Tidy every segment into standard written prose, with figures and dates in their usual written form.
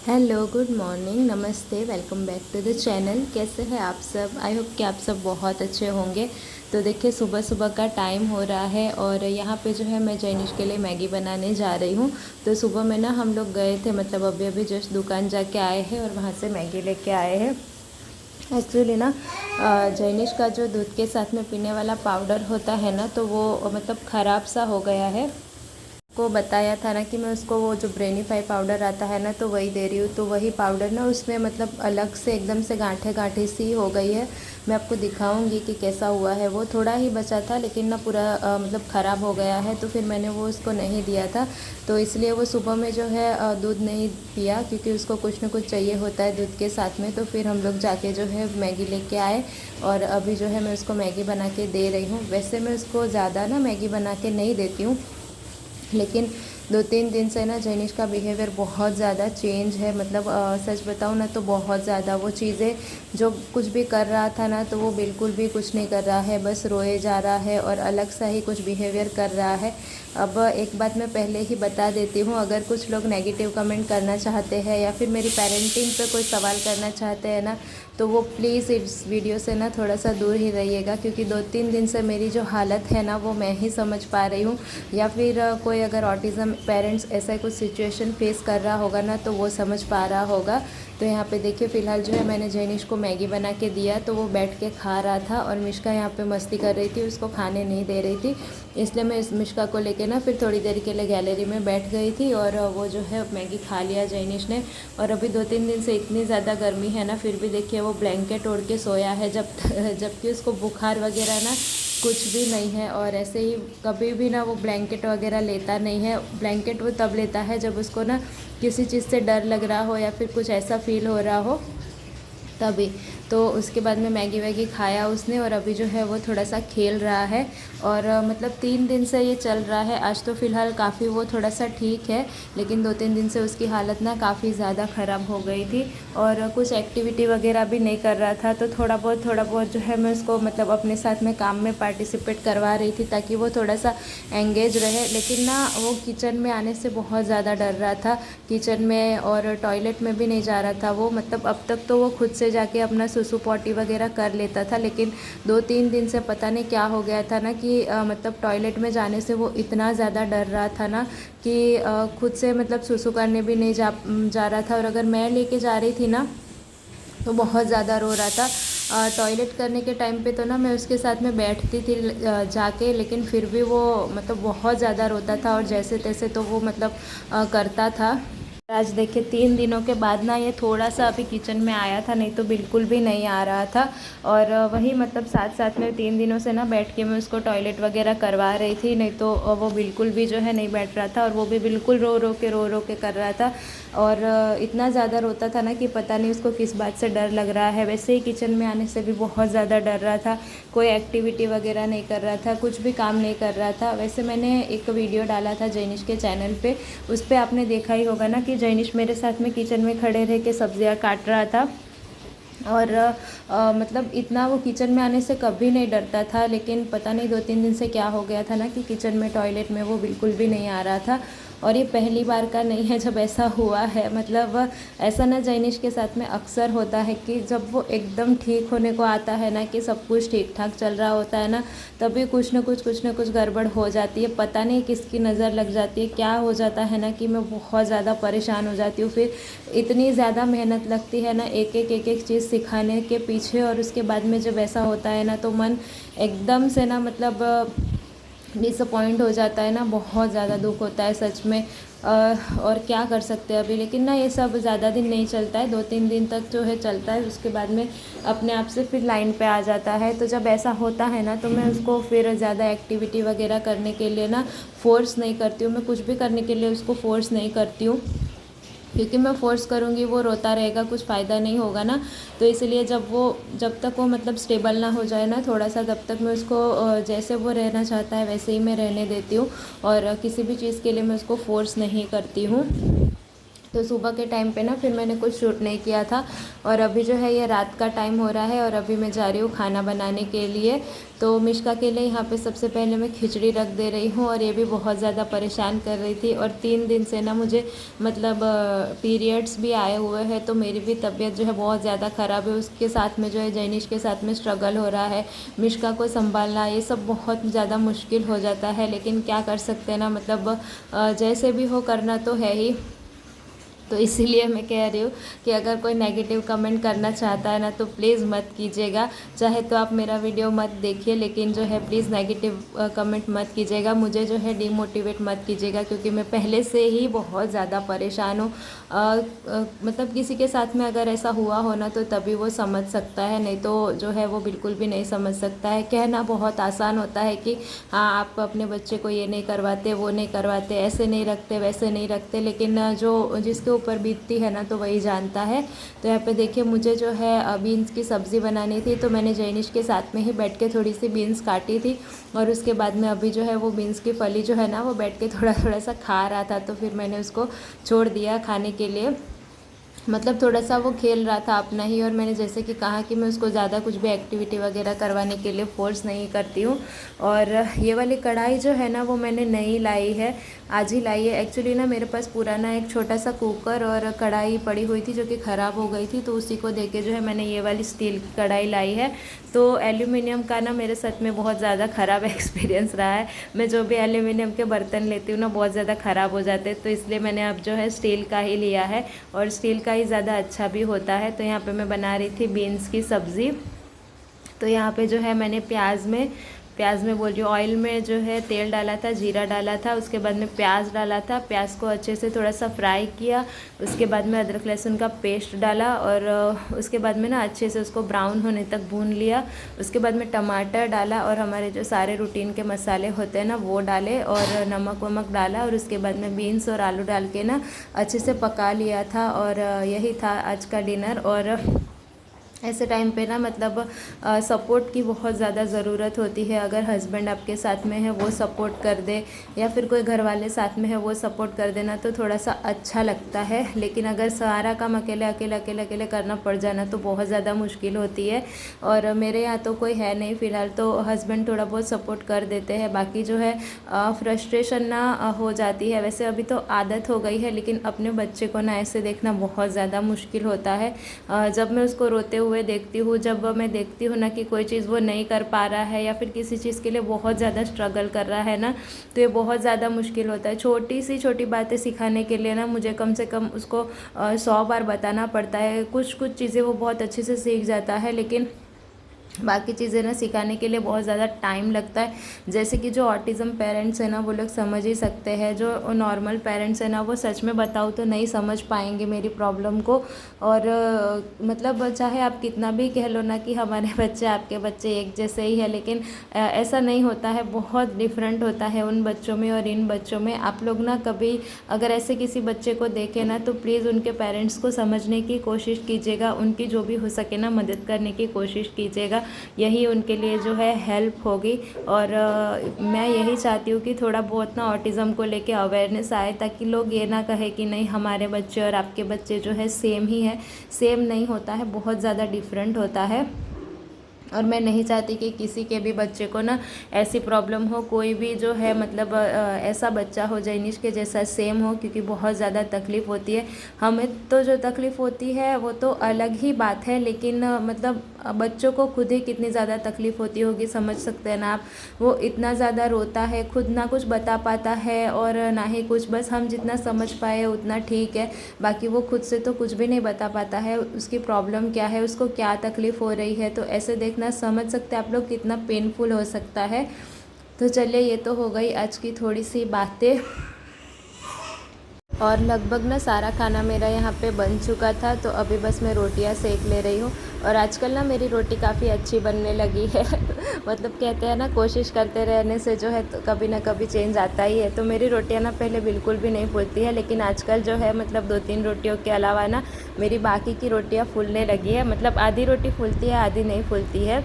Hello, good morning, नमस्ते, welcome back to the channel. कैसे हैं आप सब? आई होप कि आप सब बहुत अच्छे होंगे। तो देखिए, सुबह सुबह का टाइम हो रहा है और यहाँ पे जो है मैं जैनिश के लिए मैगी बनाने जा रही हूँ। तो सुबह में ना हम लोग गए थे, मतलब अभी अभी जस्ट दुकान जाके आए हैं और वहाँ से मैगी लेके आए हैं। एक्चुअली ना जैनिश का जो दूध के साथ में पीने वाला पाउडर होता है ना, तो वो मतलब ख़राब सा हो गया है। को बताया था ना कि मैं उसको वो जो ब्रेनीफाई पाउडर आता है ना, तो वही दे रही हूँ। तो वही पाउडर ना उसमें मतलब अलग से एकदम से गांठे गांठे सी हो गई है। मैं आपको दिखाऊंगी कि कैसा हुआ है। वो थोड़ा ही बचा था लेकिन ना पूरा मतलब ख़राब हो गया है। तो फिर मैंने वो उसको नहीं दिया था, तो इसलिए वो सुबह में जो है दूध नहीं पिया, क्योंकि उसको कुछ ना कुछ चाहिए होता है दूध के साथ में। तो फिर हम लोग जाके जो है मैगी लेके आए और अभी जो है मैं उसको मैगी बना के दे रही हूँ। वैसे मैं उसको ज़्यादा ना मैगी बना के नहीं देती हूँ, लेकिन 2-3 दिन से ना जैनिश का बिहेवियर बहुत ज़्यादा चेंज है। मतलब सच बताऊँ ना तो बहुत ज़्यादा वो चीज़ें जो कुछ भी कर रहा था ना, तो वो बिल्कुल भी कुछ नहीं कर रहा है, बस रोए जा रहा है और अलग सा ही कुछ बिहेवियर कर रहा है। अब एक बात मैं पहले ही बता देती हूँ, अगर कुछ लोग नेगेटिव कमेंट करना चाहते हैं या फिर मेरी पेरेंटिंग पे कोई सवाल करना चाहते हैं ना, तो वो प्लीज़ इस वीडियो से ना थोड़ा सा दूर ही रहिएगा, क्योंकि 2-3 दिन से मेरी जो हालत है ना वो मैं ही समझ पा रही हूँ। या फिर कोई अगर ऑटिज़म पेरेंट्स ऐसा कुछ सिचुएशन फेस कर रहा होगा ना, तो वो समझ पा रहा होगा। तो यहाँ पे देखिए, फ़िलहाल जो है मैंने जैनिश को मैगी बना के दिया, तो वो बैठ के खा रहा था और मिश्का यहाँ पे मस्ती कर रही थी, उसको खाने नहीं दे रही थी। इसलिए मैं इस मिश्का को लेके ना फिर थोड़ी देर के लिए गैलरी में बैठ गई थी और वो जो है मैगी खा लिया जैनिश ने। और अभी 2-3 दिन से इतनी ज़्यादा गर्मी है ना, फिर भी देखिए वो ब्लैंकेट ओढ़ के सोया है, जबकि उसको बुखार वगैरह ना कुछ भी नहीं है। और ऐसे ही कभी भी ना वो ब्लैंकेट वगैरह लेता नहीं है। ब्लैंकेट वो तब लेता है जब उसको ना किसी चीज़ से डर लग रहा हो या फिर कुछ ऐसा फील हो रहा हो, तभी। तो उसके बाद में मैगी वैगी खाया उसने और अभी जो है वो थोड़ा सा खेल रहा है। और मतलब 3 दिन से ये चल रहा है। आज तो फ़िलहाल काफ़ी वो थोड़ा सा ठीक है, लेकिन 2-3 दिन से उसकी हालत ना काफ़ी ज़्यादा ख़राब हो गई थी और कुछ एक्टिविटी वगैरह भी नहीं कर रहा था। तो थोड़ा बहुत जो है मैं उसको मतलब अपने साथ में काम में पार्टिसिपेट करवा रही थी, ताकि वो थोड़ा सा एंगेज रहे। लेकिन ना वो किचन में आने से बहुत ज़्यादा डर रहा था, किचन में और टॉयलेट में भी नहीं जा रहा था वो। मतलब अब तक तो वो खुद से जाके अपना सुसु पॉटी वगैरह कर लेता था, लेकिन 2-3 दिन से पता नहीं क्या हो गया था ना कि मतलब टॉयलेट में जाने से वो इतना ज़्यादा डर रहा था ना कि खुद से मतलब सुसु करने भी नहीं जा रहा था। और अगर मैं लेके जा रही थी ना, तो बहुत ज़्यादा रो रहा था। टॉयलेट करने के टाइम पे तो ना मैं उसके साथ में बैठती थी जाके, लेकिन फिर भी वो मतलब बहुत ज़्यादा रोता था और जैसे तैसे तो वो मतलब करता था। आज देखिए 3 दिनों के बाद ना ये थोड़ा सा अभी किचन में आया था, नहीं तो बिल्कुल भी नहीं आ रहा था। और वही मतलब साथ साथ में 3 दिनों से ना बैठ के मैं उसको टॉयलेट वगैरह करवा रही थी, नहीं तो वो बिल्कुल भी जो है नहीं बैठ रहा था और वो भी बिल्कुल रो रो के कर रहा था। और इतना ज़्यादा रोता था ना कि पता नहीं उसको किस बात से डर लग रहा है। वैसे ही किचन में आने से भी बहुत ज़्यादा डर रहा था, कोई एक्टिविटी वगैरह नहीं कर रहा था, कुछ भी काम नहीं कर रहा था। वैसे मैंने एक वीडियो डाला था जैनिश के चैनल पे, उस पर आपने देखा ही होगा ना कि जैनिश मेरे साथ में किचन में खड़े रह के सब्जियां काट रहा था। और मतलब इतना वो किचन में आने से कभी नहीं डरता था, लेकिन पता नहीं 2-3 दिन से क्या हो गया था ना कि किचन में टॉयलेट में वो बिल्कुल भी नहीं आ रहा था। और ये पहली बार का नहीं है जब ऐसा हुआ है। मतलब ऐसा ना जैनिश के साथ में अक्सर होता है कि जब वो एकदम ठीक होने को आता है ना, कि सब कुछ ठीक ठाक चल रहा होता है ना, तभी कुछ ना कुछ गड़बड़ हो जाती है। पता नहीं किसकी नज़र लग जाती है, क्या हो जाता है ना कि मैं बहुत ज़्यादा परेशान हो जाती हूँ। फिर इतनी ज़्यादा मेहनत लगती है ना एक एक चीज़ सिखाने के पीछे, और उसके बाद में जब ऐसा होता है ना तो मन एकदम से ना मतलब डिसअपॉइंट हो जाता है ना, बहुत ज़्यादा दुख होता है सच में। और क्या कर सकते हैं अभी। लेकिन ना ये सब ज़्यादा दिन नहीं चलता है, 2-3 दिन तक जो है चलता है, उसके बाद में अपने आप से फिर लाइन पे आ जाता है। तो जब ऐसा होता है ना, तो मैं उसको फिर ज़्यादा एक्टिविटी वगैरह करने के लिए ना फ़ोर्स नहीं करती हूँ। मैं कुछ भी करने के लिए उसको फ़ोर्स नहीं करती हूँ, क्योंकि मैं फ़ोर्स करूँगी वो रोता रहेगा, कुछ फ़ायदा नहीं होगा ना। तो इसलिए जब तक वो मतलब स्टेबल ना हो जाए ना थोड़ा सा, तब तक मैं उसको जैसे वो रहना चाहता है वैसे ही मैं रहने देती हूँ और किसी भी चीज़ के लिए मैं उसको फ़ोर्स नहीं करती हूँ। तो सुबह के टाइम पे ना फिर मैंने कुछ शूट नहीं किया था। और अभी जो है ये रात का टाइम हो रहा है और अभी मैं जा रही हूँ खाना बनाने के लिए। तो मिष्का के लिए यहाँ पे सबसे पहले मैं खिचड़ी रख दे रही हूँ, और ये भी बहुत ज़्यादा परेशान कर रही थी। और 3 दिन से ना मुझे मतलब पीरियड्स भी आए हुए हैं, तो मेरी भी तबीयत जो है बहुत ज़्यादा ख़राब है। उसके साथ में जो है जैनिश के साथ में स्ट्रगल हो रहा है, मिष्का को संभालना, ये सब बहुत ज़्यादा मुश्किल हो जाता है। लेकिन क्या कर सकते हैं ना, मतलब जैसे भी हो करना तो है ही। तो इसीलिए मैं कह रही हूँ कि अगर कोई नेगेटिव कमेंट करना चाहता है ना तो प्लीज़ मत कीजिएगा। चाहे तो आप मेरा वीडियो मत देखिए, लेकिन जो है प्लीज़ नेगेटिव कमेंट मत कीजिएगा, मुझे जो है डिमोटिवेट मत कीजिएगा, क्योंकि मैं पहले से ही बहुत ज़्यादा परेशान हूँ। मतलब किसी के साथ में अगर ऐसा हुआ हो ना तो तभी वो समझ सकता है, नहीं तो जो है वो बिल्कुल भी नहीं समझ सकता है। कहना बहुत आसान होता है कि हाँ आप अपने बच्चे को ये नहीं करवाते, वो नहीं करवाते, ऐसे नहीं रखते, वैसे नहीं रखते, लेकिन जो जिसके ऊपर बीतती है ना तो वही जानता है। तो यहाँ पे देखिए मुझे जो है बीन्स की सब्ज़ी बनानी थी, तो मैंने जैनिश के साथ में ही बैठ के थोड़ी सी बीन्स काटी थी। और उसके बाद में अभी जो है वो बीन्स की फली जो है ना वो बैठ के थोड़ा थोड़ा सा खा रहा था, तो फिर मैंने उसको छोड़ दिया खाने के लिए। मतलब थोड़ा सा वो खेल रहा था अपना ही, और मैंने जैसे कि कहा कि मैं उसको ज़्यादा कुछ भी एक्टिविटी वगैरह करवाने के लिए फ़ोर्स नहीं करती हूँ। और ये वाली कढ़ाई जो है ना वो मैंने नई लाई है, आज ही लाई है। एक्चुअली ना मेरे पास पुराना एक छोटा सा कुकर और कढ़ाई पड़ी हुई थी जो कि ख़राब हो गई थी, तो उसी को देख के जो है मैंने ये वाली स्टील की कढ़ाई लाई है। तो एल्यूमिनियम का ना मेरे साथ में बहुत ज़्यादा ख़राब एक्सपीरियंस रहा है। मैं जो भी एल्यूमिनियम के बर्तन लेती हूँ ना बहुत ज़्यादा ख़राब हो जाते हैं, तो इसलिए मैंने अब जो है स्टील का ही लिया है, और स्टील का ही ज़्यादा अच्छा भी होता है। तो यहाँ पे मैं बना रही थी बीन्स की सब्ज़ी। तो यहाँ पे जो है मैंने प्याज में बोल रही हूँ, ऑयल में जो है तेल डाला था, जीरा डाला था, उसके बाद में प्याज डाला था, प्याज को अच्छे से थोड़ा सा फ्राई किया। उसके बाद में अदरक लहसुन का पेस्ट डाला, और उसके बाद में ना अच्छे से उसको ब्राउन होने तक भून लिया। उसके बाद में टमाटर डाला, और हमारे जो सारे रूटीन के मसाले होते हैं ना वो डाले, और नमक वमक डाला, और उसके बाद में बीन्स और आलू डाल के ना अच्छे से पका लिया था। और यही था आज का डिनर। और ऐसे टाइम पे ना मतलब सपोर्ट की बहुत ज़्यादा ज़रूरत होती है। अगर हस्बैंड आपके साथ में है वो सपोर्ट कर दे, या फिर कोई घर वाले साथ में है वो सपोर्ट कर देना तो थोड़ा सा अच्छा लगता है। लेकिन अगर सारा काम अकेले अकेले अकेले अकेले करना पड़ जाना तो बहुत ज़्यादा मुश्किल होती है। और मेरे यहाँ तो कोई है नहीं फ़िलहाल, तो हस्बैंड थोड़ा बहुत सपोर्ट कर देते हैं, बाकी जो है फ्रस्ट्रेशन ना हो जाती है। वैसे अभी तो आदत हो गई है, लेकिन अपने बच्चे को ना ऐसे देखना बहुत ज़्यादा मुश्किल होता है। जब मैं उसको रोते हुए देखती हूँ, जब मैं देखती हूँ ना कि कोई चीज़ वो नहीं कर पा रहा है, या फिर किसी चीज़ के लिए बहुत ज़्यादा स्ट्रगल कर रहा है ना, तो ये बहुत ज़्यादा मुश्किल होता है। छोटी सी छोटी बातें सिखाने के लिए ना मुझे कम से कम उसको 100 बार बताना पड़ता है। कुछ कुछ चीज़ें वो बहुत अच्छे से सीख जाता है, लेकिन बाकी चीज़ें ना सिखाने के लिए बहुत ज़्यादा टाइम लगता है। जैसे कि जो ऑटिज़म पेरेंट्स हैं ना वो लोग समझ ही सकते हैं, जो नॉर्मल पेरेंट्स हैं ना वो सच में बताऊँ तो नहीं समझ पाएंगे मेरी प्रॉब्लम को। और मतलब चाहे आप कितना भी कह लो ना कि हमारे बच्चे आपके बच्चे एक जैसे ही है, लेकिन ऐसा नहीं होता है, बहुत डिफरेंट होता है उन बच्चों में और इन बच्चों में। आप लोग ना कभी अगर ऐसे किसी बच्चे को देखें ना तो प्लीज़ उनके पेरेंट्स को समझने की कोशिश कीजिएगा, उनकी जो भी हो सके ना मदद करने की कोशिश कीजिएगा, यही उनके लिए जो है हेल्प होगी। और मैं यही चाहती हूँ कि थोड़ा बहुत ना ऑटिज़म को लेके अवेयरनेस आए, ताकि लोग ये ना कहे कि नहीं हमारे बच्चे और आपके बच्चे जो है सेम ही है। सेम नहीं होता है, बहुत ज़्यादा डिफरेंट होता है। और मैं नहीं चाहती कि किसी के भी बच्चे को ना ऐसी प्रॉब्लम हो, कोई भी जो है मतलब ऐसा बच्चा हो जैनिश के जैसा सेम हो, क्योंकि बहुत ज़्यादा तकलीफ़ होती है। हमें तो जो तकलीफ़ होती है वो तो अलग ही बात है, लेकिन मतलब बच्चों को खुद ही कितनी ज़्यादा तकलीफ़ होती होगी समझ सकते हैं ना आप। वो इतना ज़्यादा रोता है, खुद ना कुछ बता पाता है और ना ही कुछ, बस हम जितना समझ पाए उतना ठीक है, बाकी वो खुद से तो कुछ भी नहीं बता पाता है उसकी प्रॉब्लम क्या है, उसको क्या तकलीफ़ हो रही है। तो ऐसे देखना समझ सकते हैं आप लोग कितना पेनफुल हो सकता है। तो चलिए ये तो हो गई आज की थोड़ी सी बातें, और लगभग ना सारा खाना मेरा यहाँ पे बन चुका था। तो अभी बस मैं रोटियाँ सेक ले रही हूँ, और आजकल ना मेरी रोटी काफ़ी अच्छी बनने लगी है मतलब कहते हैं ना कोशिश करते रहने से जो है तो कभी ना कभी चेंज आता ही है। तो मेरी रोटियाँ ना पहले बिल्कुल भी नहीं फूलती है, लेकिन आजकल जो है मतलब 2-3 रोटियों के अलावा ना मेरी बाकी की रोटियाँ फूलने लगी है। मतलब आधी रोटी फूलती है, आधी नहीं फूलती है,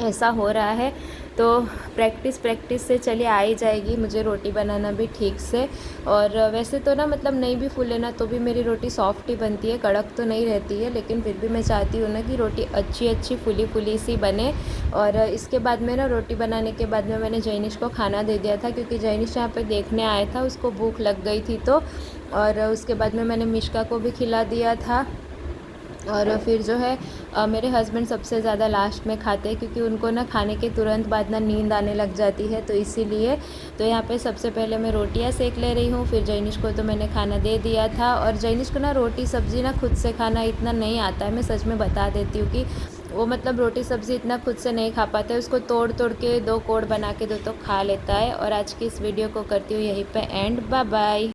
ऐसा हो रहा है। तो प्रैक्टिस प्रैक्टिस से चलिए आ ही जाएगी मुझे रोटी बनाना भी ठीक से। और वैसे तो ना मतलब नहीं भी फूले ना तो भी मेरी रोटी सॉफ्ट ही बनती है, कड़क तो नहीं रहती है, लेकिन फिर भी मैं चाहती हूँ ना कि रोटी अच्छी अच्छी फुली फुली सी बने। और इसके बाद में ना रोटी बनाने के बाद में मैंने जैनिश को खाना दे दिया था, क्योंकि जैनिश यहाँ पे देखने आया था, उसको भूख लग गई थी तो। और उसके बाद में मैंने मिश्का को भी खिला दिया था। और फिर जो है मेरे हस्बैंड सबसे ज़्यादा लास्ट में खाते हैं, क्योंकि उनको ना खाने के तुरंत बाद ना नींद आने लग जाती है, तो इसीलिए। तो यहाँ पे सबसे पहले मैं रोटियाँ सेक ले रही हूँ, फिर जैनिश को तो मैंने खाना दे दिया था। और जैनिश को ना रोटी सब्ज़ी ना खुद से खाना इतना नहीं आता है, मैं सच में बता देती हूँ कि वो मतलब रोटी सब्ज़ी इतना खुद से नहीं खा पाता है, उसको तोड़ तोड़ के 2 कोड़ बना के दो तो खा लेता है। और आज की इस वीडियो को करती हूँ यहीं पे एंड। Bye bye.